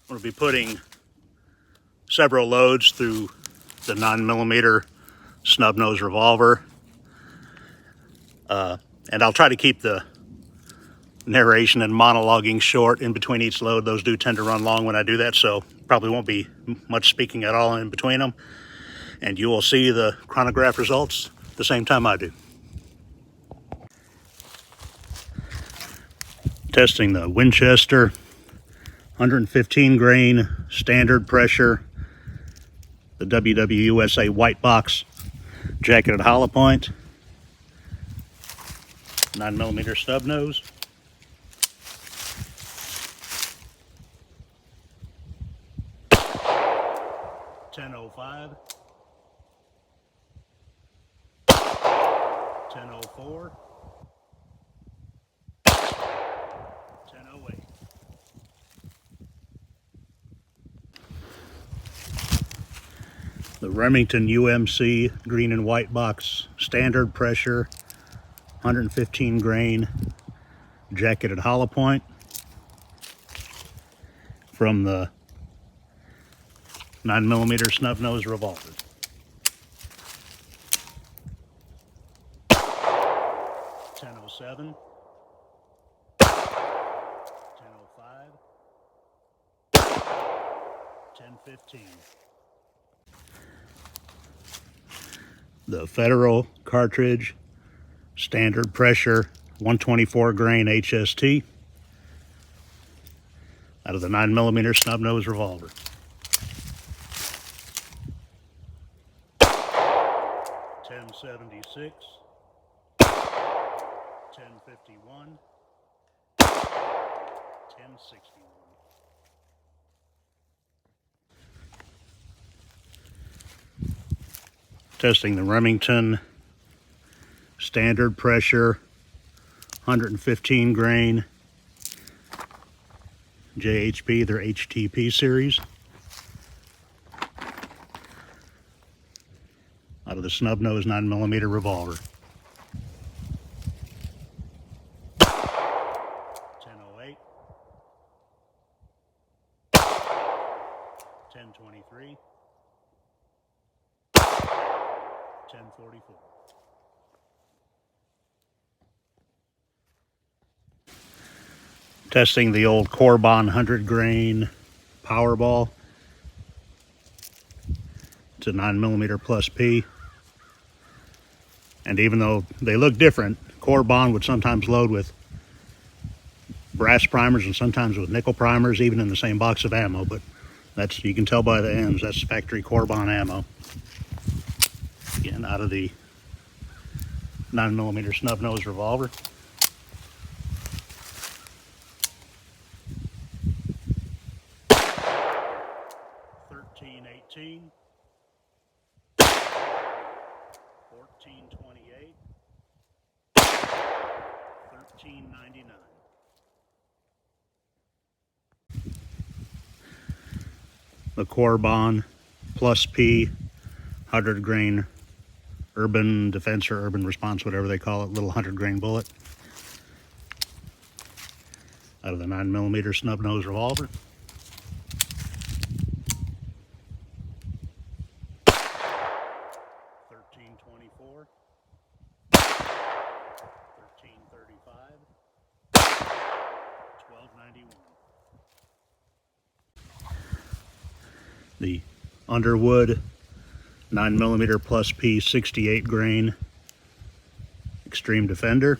going to be putting several loads through the 9mm snub-nose revolver. And I'll try to keep the narration and monologuing short in between each load. Those do tend to run long when I do that, so probably won't be much speaking at all in between them. And you will see the chronograph results the same time I do. Testing the Winchester 115 grain standard pressure, the WWUSA white box jacketed hollow point, 9mm snub nose. .1005, 1004, 1008. The Remington UMC green and white box standard pressure 115 grain jacketed hollow point from the 9mm snub nose revolver. 1007, 1005, 1015. The Federal cartridge standard pressure 124 grain HST out of the 9mm snub nose revolver. 1076, 1051, 1061. Testing the Remington standard pressure 115 grain JHP, their HTP series, out of the snub nose 9mm revolver. 1008, 1023, 1044. Testing the old Corbon 100 grain Powerball. It's a 9mm plus P. And even though they look different, Corbon would sometimes load with brass primers and sometimes with nickel primers, even in the same box of ammo. But that's, you can tell by the ends, that's factory Corbon ammo. Again, out of the 9mm snub nose revolver. 1318, 1428, 1399. The Corbon plus P 100 grain urban defense or urban response, whatever they call it, little 100 grain bullet out of the 9mm snub nose revolver. 1324, 1335, 1291. The Underwood 9mm plus P 68 grain Extreme Defender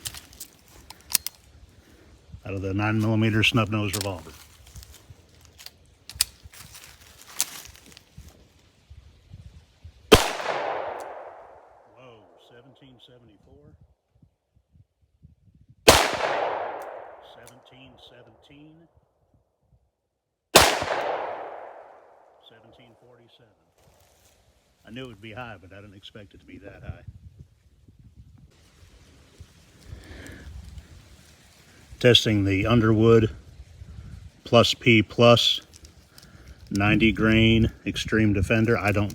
out of the 9mm snub nose revolver. 1774, 1717, 1747. I knew it would be high, but I didn't expect it to be that high. Testing the Underwood plus P plus 90 grain Extreme Defender. I don't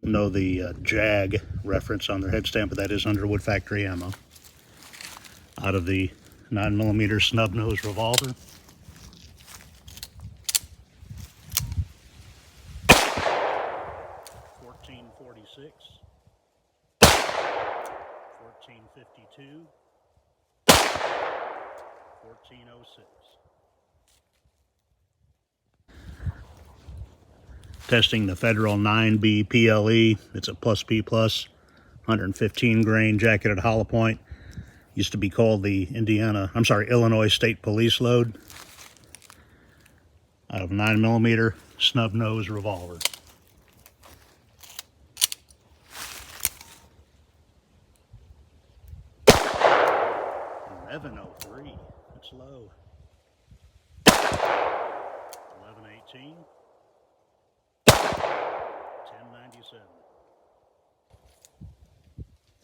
know the JAG reference on their head stamp, but that is Underwood factory ammo. Out of the 9mm snub nose revolver. 1452, 1406. Testing the Federal 9B PLE. It's a plus P plus, 115 grain jacketed hollow point. Used to be called the Illinois State Police load. Out of 9mm snub nose revolver. 1103. That's low. 1118. 1097.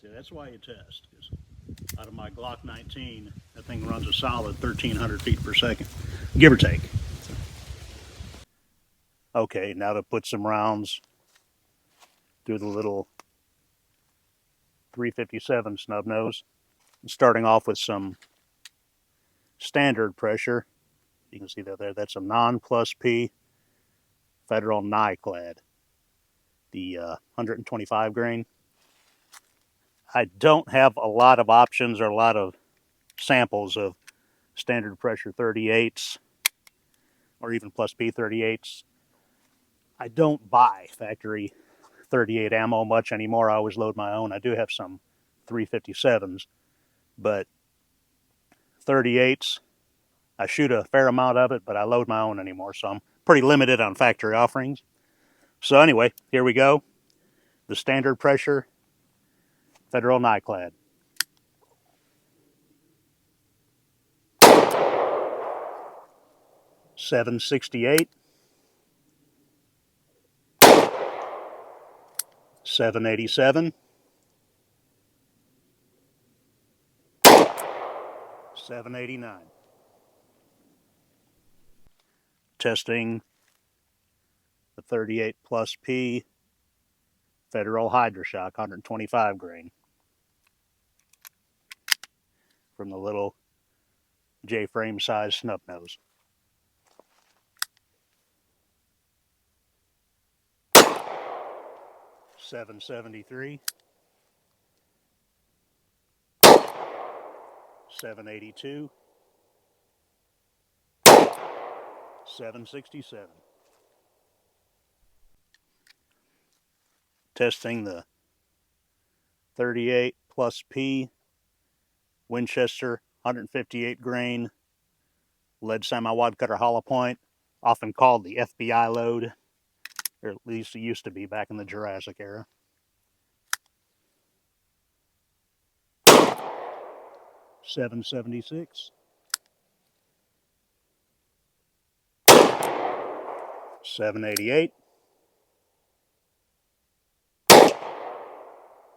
See, that's why you test. Because out of my Glock 19, that thing runs a solid 1,300 feet per second, give or take. Okay, now to put some rounds through the little 357 snub nose. Starting off with some standard pressure. You can see that there. That's a non-plus P Federal Nyclad, the 125 grain. I don't have a lot of options or a lot of samples of standard pressure 38s or even plus P 38s. I don't buy factory 38 ammo much anymore. I always load my own. I do have some 357s, but 38s, I shoot a fair amount of it, but I load my own anymore, so I'm pretty limited on factory offerings. So anyway, here we go. The standard pressure Federal Nyclad. .768, 787, 789. Testing the 38 plus P Federal Hydroshock 125 grain from the little J-frame size snub nose. 773, 782, 767. Testing the 38 plus P Winchester 158 grain lead semi-wad cutter hollow point, often called the FBI load, or at least it used to be back in the Jurassic era. 776, 788,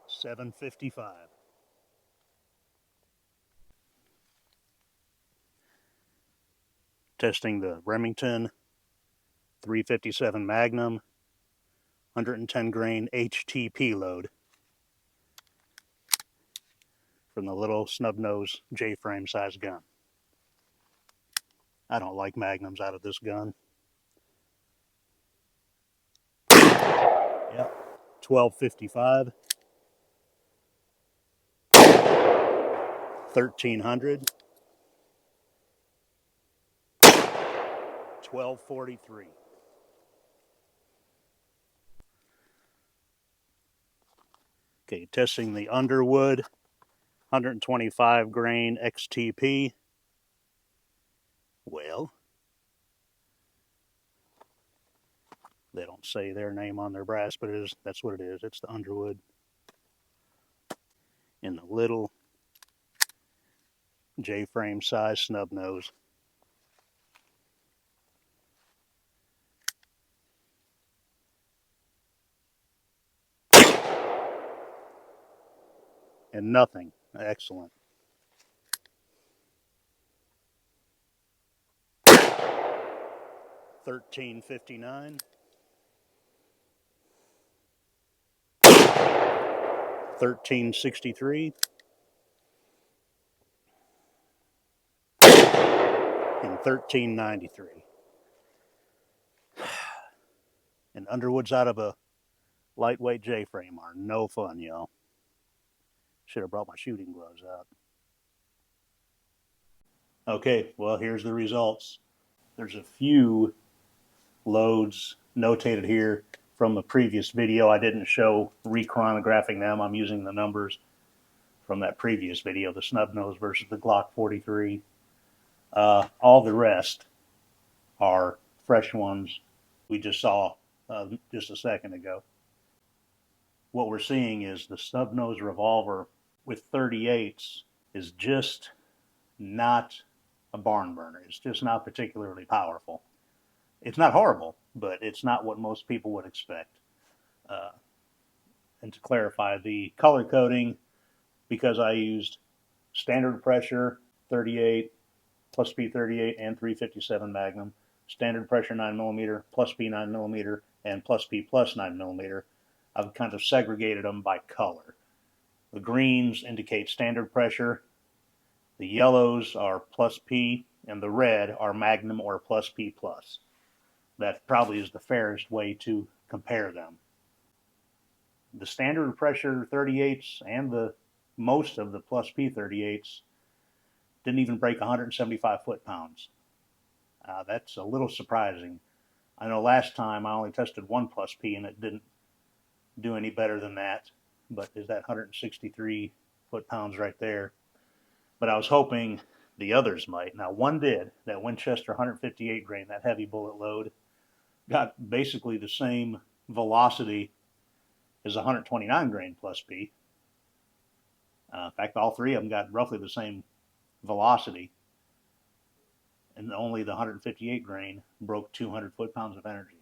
755. Testing the Remington 357 Magnum 110 grain HTP load from the little snub nose J-frame size gun. I don't like magnums out of this gun. Yep, 1255, 1300, 1243. Okay, testing the Underwood 125 grain XTP. Well, they don't say their name on their brass, but that's what it is. It's the Underwood in the little J-frame size snub nose. And nothing. Excellent. $13.59. $13.63. And $13.93. And Underwood's out of a Lightweight J-frame are no fun, y'all. Should have brought my shooting gloves out. Okay, well, here's the results. There's a few loads notated here from the previous video. I didn't show re-chronographing them. I'm using the numbers from that previous video, the snubnose versus the Glock 43. All the rest are fresh ones we just saw just a second ago. What we're seeing is the snubnose revolver with 38s is just not a barn burner. It's just not particularly powerful. It's not horrible, but it's not what most people would expect. Uh, and to clarify, the color coding, because I used standard pressure 38 plus P38 and 357 Magnum, standard pressure 9mm plus P 9mm, and plus P plus 9mm, I've kind of segregated them by color. The greens indicate standard pressure, the yellows are plus P, and the red are Magnum or plus P plus. That probably is the fairest way to compare them. The standard pressure 38s and the most of the plus P 38s didn't even break 175 foot-pounds. That's a little surprising. I know last time I only tested one plus P and it didn't do any better than that, but is that 163 foot-pounds right there. But I was hoping the others might. Now, one did. That Winchester 158 grain, that heavy bullet load, got basically the same velocity as 129 grain plus P. In fact, all three of them got roughly the same velocity, and only the 158 grain broke 200 foot-pounds of energy.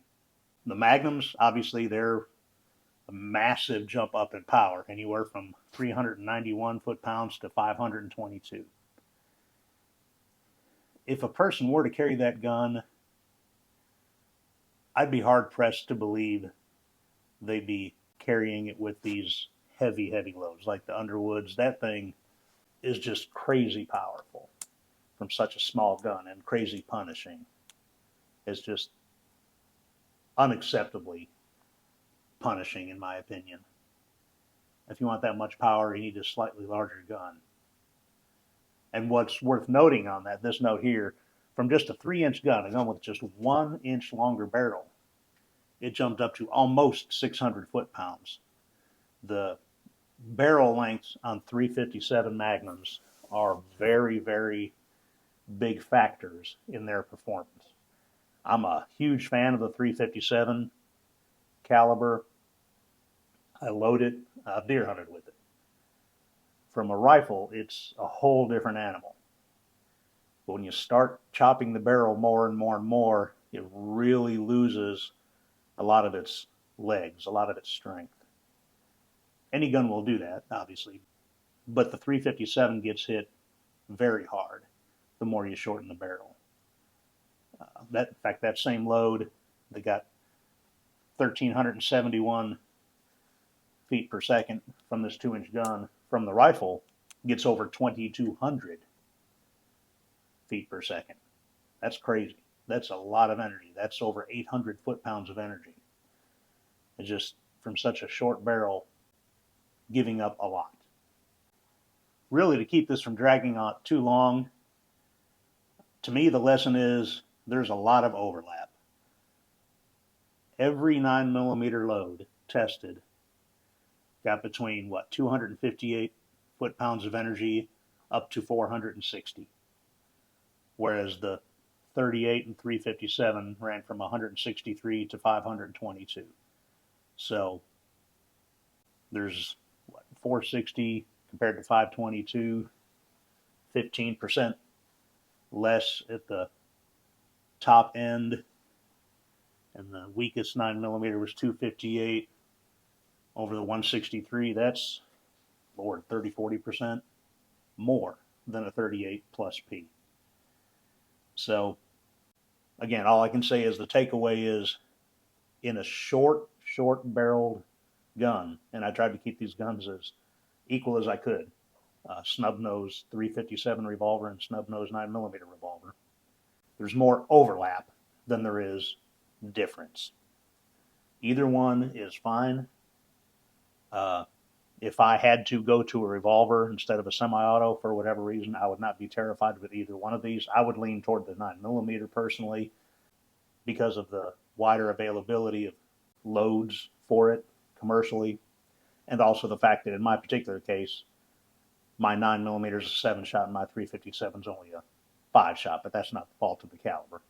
The Magnums, obviously, they're a massive jump up in power, anywhere from 391 foot-pounds to 522. If a person were to carry that gun, I'd be hard-pressed to believe they'd be carrying it with these heavy, heavy loads like the Underwoods. That thing is just crazy powerful from such a small gun, and crazy punishing. It's just unacceptably punishing, in my opinion. If you want that much power, you need a slightly larger gun. And what's worth noting on that, this note here, from just a 3-inch gun, a gun with just 1 inch longer barrel, it jumped up to almost 600 foot-pounds. The barrel lengths on 357 Magnums are very, very big factors in their performance. I'm a huge fan of the 357 caliber. I load it, I've deer hunted with it. From a rifle, it's a whole different animal. But when you start chopping the barrel more and more and more, it really loses a lot of its legs, a lot of its strength. Any gun will do that, obviously, but the 357 gets hit very hard the more you shorten the barrel. In fact, that same load, they got 1,371 feet per second from this 2-inch gun. From the rifle, gets over 2,200 feet per second. That's crazy. That's a lot of energy. That's over 800 foot-pounds of energy. It's just from such a short barrel, giving up a lot. Really, to keep this from dragging on too long, to me, the lesson is there's a lot of overlap. Every 9mm load tested got between, 258 foot-pounds of energy up to 460. Whereas the 38 and 357 ran from 163 to 522. So there's 460 compared to 522, 15% less at the top end, and the weakest 9mm was 258 over the 163. That's, Lord, 30-40% more than a 38 plus P. So again, all I can say is the takeaway is, in a short barreled gun, and I tried to keep these guns as equal as I could, snub-nose 357 revolver and snub-nose 9mm revolver, there's more overlap than there is difference. Either one is fine. If I had to go to a revolver instead of a semi-auto for whatever reason, I would not be terrified with either one of these. I would lean toward the 9mm personally because of the wider availability of loads for it commercially, and also the fact that in my particular case, my 9mm is a 7-shot and my 357 is only a 5-shot, but that's not the fault of the caliber.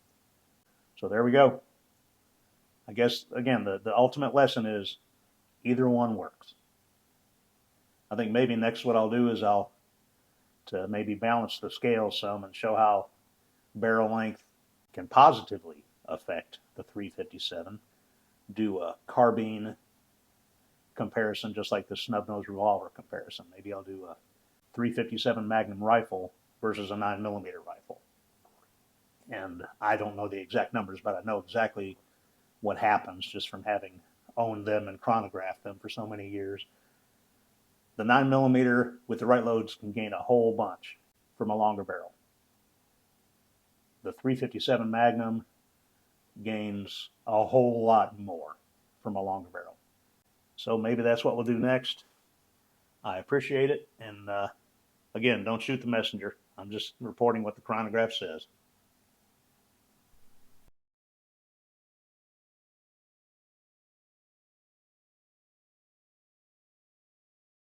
So there we go. I guess, again, the ultimate lesson is either one works. I think maybe next what I'll do is I'll to maybe balance the scale some and show how barrel length can positively affect the 357. Do a carbine comparison just like the snub-nose revolver comparison. Maybe I'll do a 357 Magnum rifle versus a 9mm rifle. And I don't know the exact numbers, but I know exactly what happens just from having owned them and chronographed them for so many years. The 9mm with the right loads can gain a whole bunch from a longer barrel. The 357 Magnum gains a whole lot more from a longer barrel. So maybe that's what we'll do next. I appreciate it. And again, don't shoot the messenger. I'm just reporting what the chronograph says.